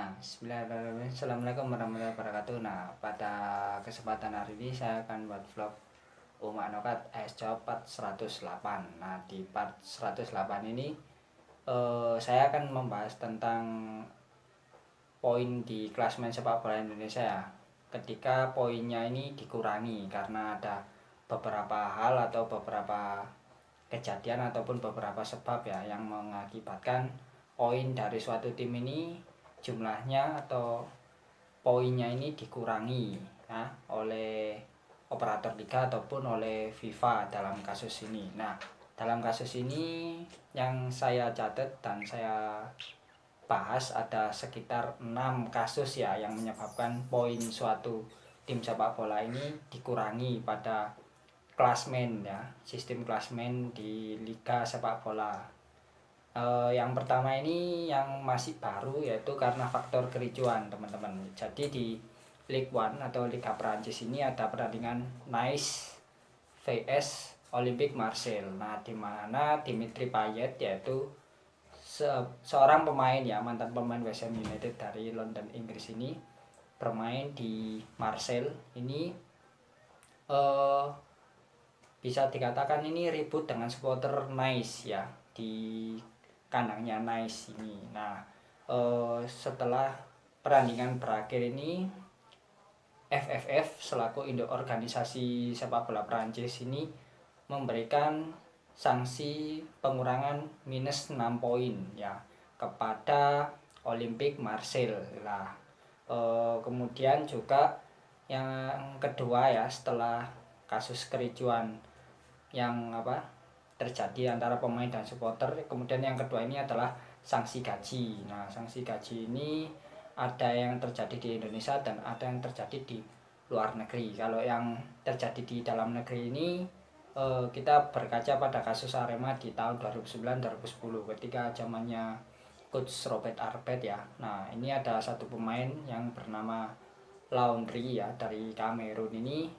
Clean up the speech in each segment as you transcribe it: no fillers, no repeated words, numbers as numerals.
Bismillahirrahmanirrahim. Assalamualaikum warahmatullahi wabarakatuh. Nah, pada kesempatan hari ini saya akan buat vlog Uma Nokat AS Job Part 108. Nah, di part 108 ini saya akan membahas tentang poin di klasmen sepak bola Indonesia ya. Ketika poinnya ini dikurangi karena ada beberapa hal atau beberapa kejadian ataupun beberapa sebab ya yang mengakibatkan poin dari suatu tim ini jumlahnya atau poinnya ini dikurangi ya, oleh operator liga ataupun oleh FIFA dalam kasus ini. Nah, dalam kasus ini yang saya catat dan saya bahas ada sekitar 6 kasus ya yang menyebabkan poin suatu tim sepak bola ini dikurangi pada klasmen ya, sistem klasmen di liga sepak bola. Yang pertama ini yang masih baru yaitu karena faktor kericuan teman-teman. Jadi di Ligue 1 atau Liga Prancis ini ada pertandingan Nice vs Olympique Marseille. Nah, di mana Dimitri Payet yaitu seorang pemain ya, mantan pemain West Ham United dari London Inggris ini bermain di Marseille ini bisa dikatakan ini ribut dengan supporter Nice ya di kandangnya Nice ini. Nah, setelah perandingan berakhir ini FFF selaku induk organisasi sepak bola Prancis ini memberikan sanksi pengurangan minus 6 poin ya kepada Olympique Marseille lah. Kemudian juga yang kedua ya, setelah kasus kericuan yang terjadi antara pemain dan supporter, kemudian yang kedua ini adalah sanksi gaji. Nah, sanksi gaji ini ada yang terjadi di Indonesia dan ada yang terjadi di luar negeri. Kalau yang terjadi di dalam negeri ini kita berkaca pada kasus Arema di tahun 2009-2010 ketika zamannya coach Robert Arbet ya. Nah, ini ada satu pemain yang bernama Laundry ya dari Kamerun ini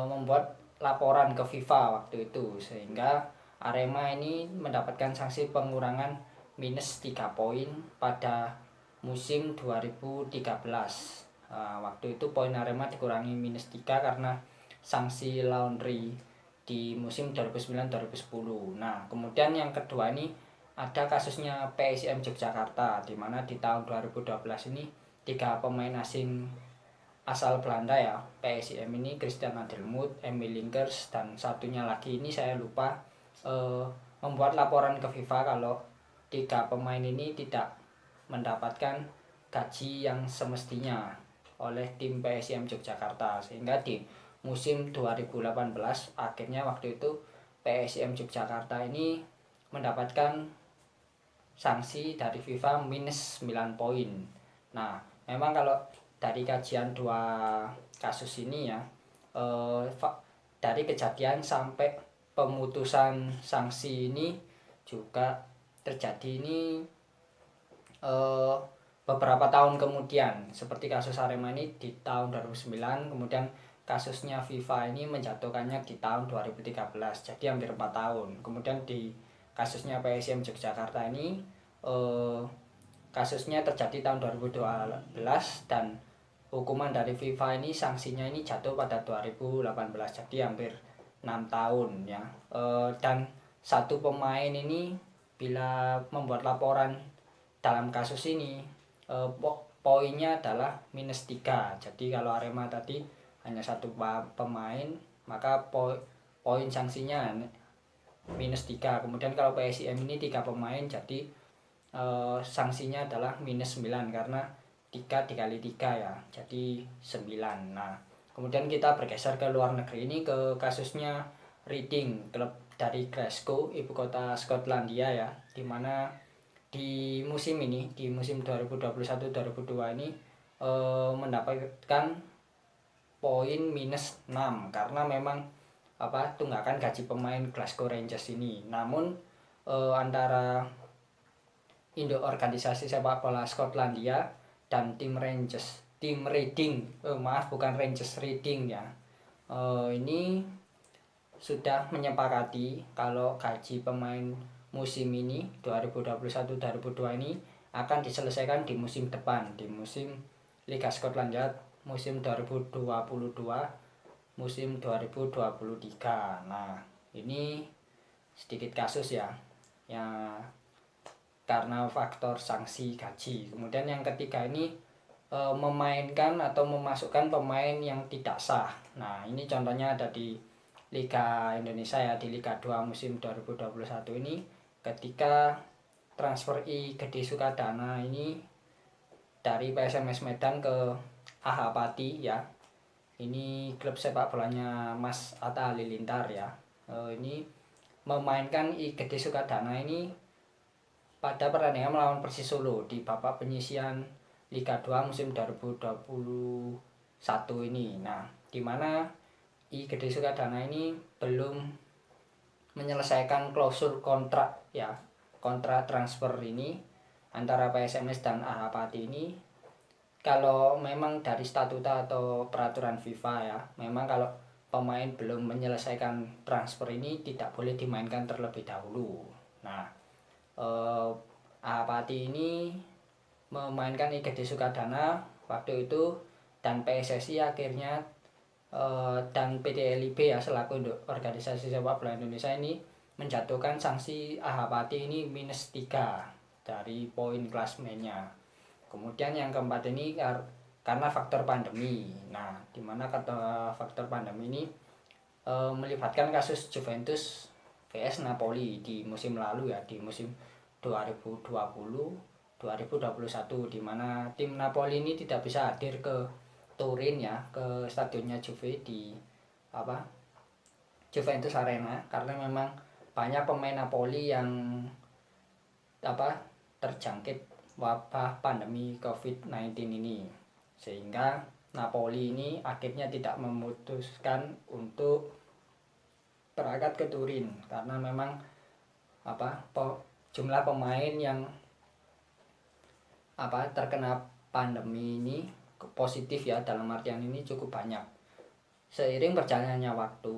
membuat laporan ke FIFA waktu itu, sehingga Arema ini mendapatkan sanksi pengurangan minus 3 poin pada musim 2013. Waktu itu poin Arema dikurangi minus 3 karena sanksi Laundry di musim 2009-2010. Nah, kemudian yang kedua ini ada kasusnya PSM Yogyakarta, di mana di tahun 2012 ini 3 pemain asing asal Belanda ya, PSIM ini Christian Adelmuth, Emil Linkers, dan satunya lagi ini saya lupa, membuat laporan ke FIFA kalau 3 pemain ini tidak mendapatkan gaji yang semestinya oleh tim PSIM Yogyakarta, sehingga di musim 2018 akhirnya waktu itu PSIM Yogyakarta ini mendapatkan sanksi dari FIFA minus 9 poin. Nah, memang kalau dari kajian 2 kasus ini ya, dari kejadian sampai pemutusan sanksi ini juga terjadi ini beberapa tahun kemudian, seperti kasus Arema ini di tahun 2009, kemudian kasusnya FIFA ini menjatuhkannya di tahun 2013, jadi hampir 4 tahun. Kemudian di kasusnya PSM Yogyakarta ini kasusnya terjadi tahun 2012 dan hukuman dari FIFA ini sanksinya ini jatuh pada 2018, jadi hampir 6 tahun ya. Dan satu pemain ini bila membuat laporan dalam kasus ini poinnya adalah minus 3. Jadi kalau Arema tadi hanya satu pemain, maka poin sanksinya minus 3. Kemudian kalau PSIM ini 3 pemain, jadi sanksinya adalah minus 9 karena 3 dikali 3 ya, jadi 9. Nah, kemudian kita bergeser ke luar negeri ini ke kasusnya Reading, klub dari Glasgow, ibu kota Skotlandia ya, dimana di musim ini, di musim 2021-2022 ini mendapatkan poin minus 6 karena memang tunggakan gaji pemain Glasgow Rangers ini. Namun antara induk organisasi sepak bola Skotlandia dan tim Reading, Reading ya, ini sudah menyepakati kalau gaji pemain musim ini 2021-2022 ini akan diselesaikan di musim depan, di musim Liga Skotlandia musim 2022 musim 2023. Nah, ini sedikit kasus ya karena faktor sanksi gaji. Kemudian yang ketiga ini memainkan atau memasukkan pemain yang tidak sah. Nah, ini contohnya ada di Liga Indonesia ya, di Liga 2 musim 2021 ini ketika transfer Gede Sukadana ini dari PSMS Medan ke AH Pati ya. Ini klub sepak bolanya Mas Atta Halilintar ya. Ini memainkan Gede Sukadana ini pada pertandingan melawan Persis Solo di babak penyisian Liga 2 musim 2021 ini. Nah, di mana Gede Sukadana ini belum menyelesaikan klausul kontrak ya, kontrak transfer ini antara PSMS dan AH Pati ini. Kalau memang dari statuta atau peraturan FIFA ya, memang kalau pemain belum menyelesaikan transfer ini tidak boleh dimainkan terlebih dahulu. Nah, AH Pati ini memainkan Gede Sukadana waktu itu, dan PSSI akhirnya dan PT LIB ya selaku organisasi sepak bola Indonesia ini menjatuhkan sanksi AH Pati ini -3 dari poin klasemennya. Kemudian yang keempat ini karena faktor pandemi. Nah, dimana kata faktor pandemi ini melibatkan kasus Juventus vs Napoli di musim lalu ya, di musim 2020-2021, dimana tim Napoli ini tidak bisa hadir ke Turin ya, ke stadionnya Juve di Juventus Arena, karena memang banyak pemain Napoli yang terjangkit wabah pandemi COVID-19 ini, sehingga Napoli ini akhirnya tidak memutuskan untuk berangkat ke Turin karena memang jumlah pemain yang terkena pandemi ini positif ya, dalam artian ini cukup banyak. Seiring berjalannya waktu,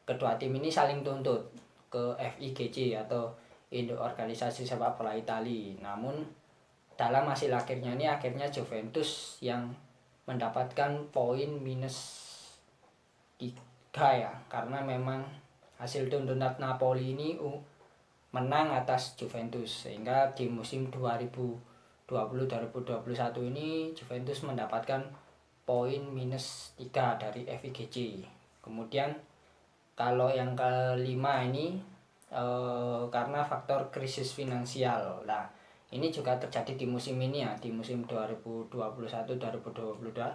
kedua tim ini saling tuntut ke FIGC atau Indo Organisasi Sepak Bola Italia. Namun dalam hasil akhirnya Juventus yang mendapatkan poin -3 ya, karena memang hasil tuntutan Napoli ini menang atas Juventus, sehingga di musim 2020-2021 ini Juventus mendapatkan poin -3 dari FIGC. Kemudian kalau yang kelima ini karena faktor krisis finansial. Nah, ini juga terjadi di musim ini ya, di musim 2021-2022.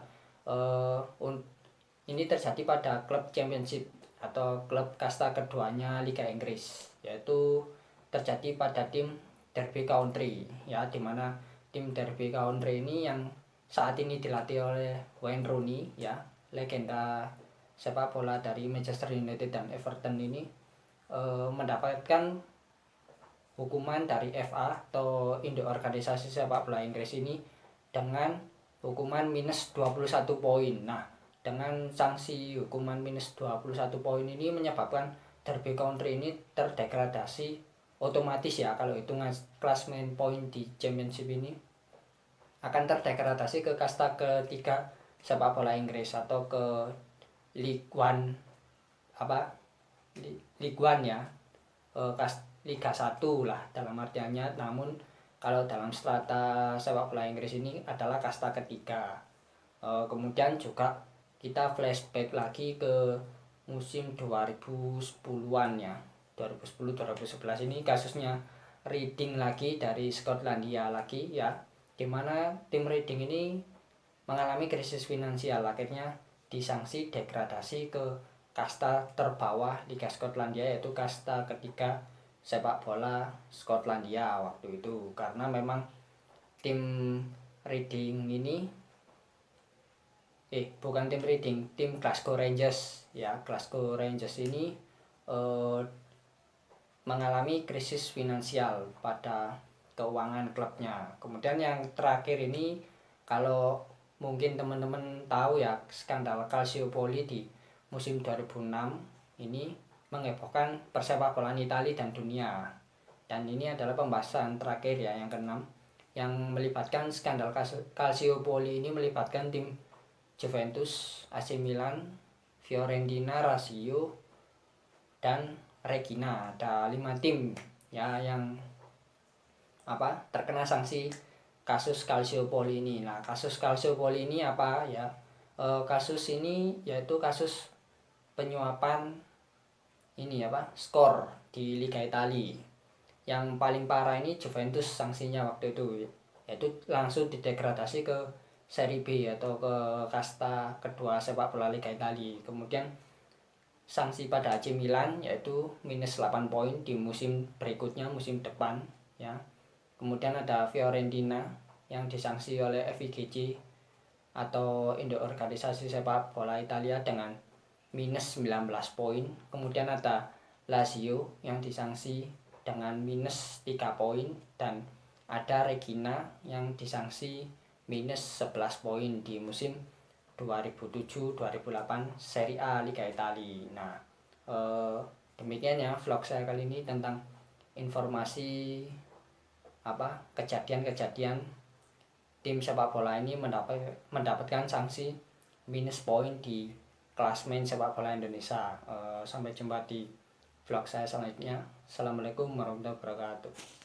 Ini terjadi pada klub Championship atau klub kasta keduanya Liga Inggris, yaitu terjadi pada tim Derby County ya, dimana tim Derby County ini yang saat ini dilatih oleh Wayne Rooney ya, legenda sepak bola dari Manchester United dan Everton ini mendapatkan hukuman dari FA atau Indo Organisasi Sepak Bola Inggris ini dengan hukuman -21 poin. Nah, dengan sanksi hukuman -21 poin ini menyebabkan Derby County ini terdegradasi otomatis ya, kalau hitungan klasemen poin di Championship ini akan terdegradasi ke kasta ketiga sepak bola Inggris atau ke League One ya, Liga 1 lah dalam artiannya. Namun kalau dalam strata sepak bola Inggris ini adalah kasta ketiga. Kemudian juga kita flashback lagi ke musim 2010-an ya, 2010-2011 ini kasusnya Reading lagi dari Skotlandia lagi ya, dimana tim Reading ini mengalami krisis finansial, akhirnya disanksi degradasi ke kasta terbawah Liga Skotlandia, yaitu kasta ketiga sepak bola Skotlandia waktu itu, karena memang tim Reading ini bukan tim Reading, tim Glasgow Rangers ya, Glasgow Rangers ini mengalami krisis finansial pada keuangan klubnya. Kemudian yang terakhir ini, kalau mungkin teman-teman tahu ya, skandal Calciopoli di musim 2006 ini, menghebohkan persepak bolaan Italia dan dunia. Dan ini adalah pembahasan terakhir ya, yang keenam, yang melibatkan skandal Calciopoli. Ini melibatkan tim Juventus, AC Milan, Fiorentina, Lazio, dan Regina. Ada 5 tim ya yang terkena sanksi kasus Calciopoli ini. Nah, kasus Calciopoli ini apa ya? Kasus ini yaitu kasus penyuapan ini skor di Liga Italia. Yang paling parah ini Juventus sanksinya waktu itu, yaitu langsung didegradasi ke Serie B atau ke kasta kedua sepak bola Liga Italia. Kemudian sanksi pada AC Milan yaitu minus 8 poin di musim berikutnya, musim depan ya. Kemudian ada Fiorentina yang disanksi oleh FIGC atau Indo Organisasi Sepak Bola Italia dengan minus 19 poin. Kemudian ada Lazio yang disanksi dengan minus 3 poin, dan ada Regina yang disanksi minus 11 poin di musim 2007-2008 Serie A Liga Italia. Nah, demikian ya vlog saya kali ini tentang informasi kejadian-kejadian tim sepak bola ini mendapatkan sanksi minus poin di klasmen sepak bola Indonesia. Sampai jumpa di vlog saya selanjutnya. Assalamualaikum warahmatullahi wabarakatuh.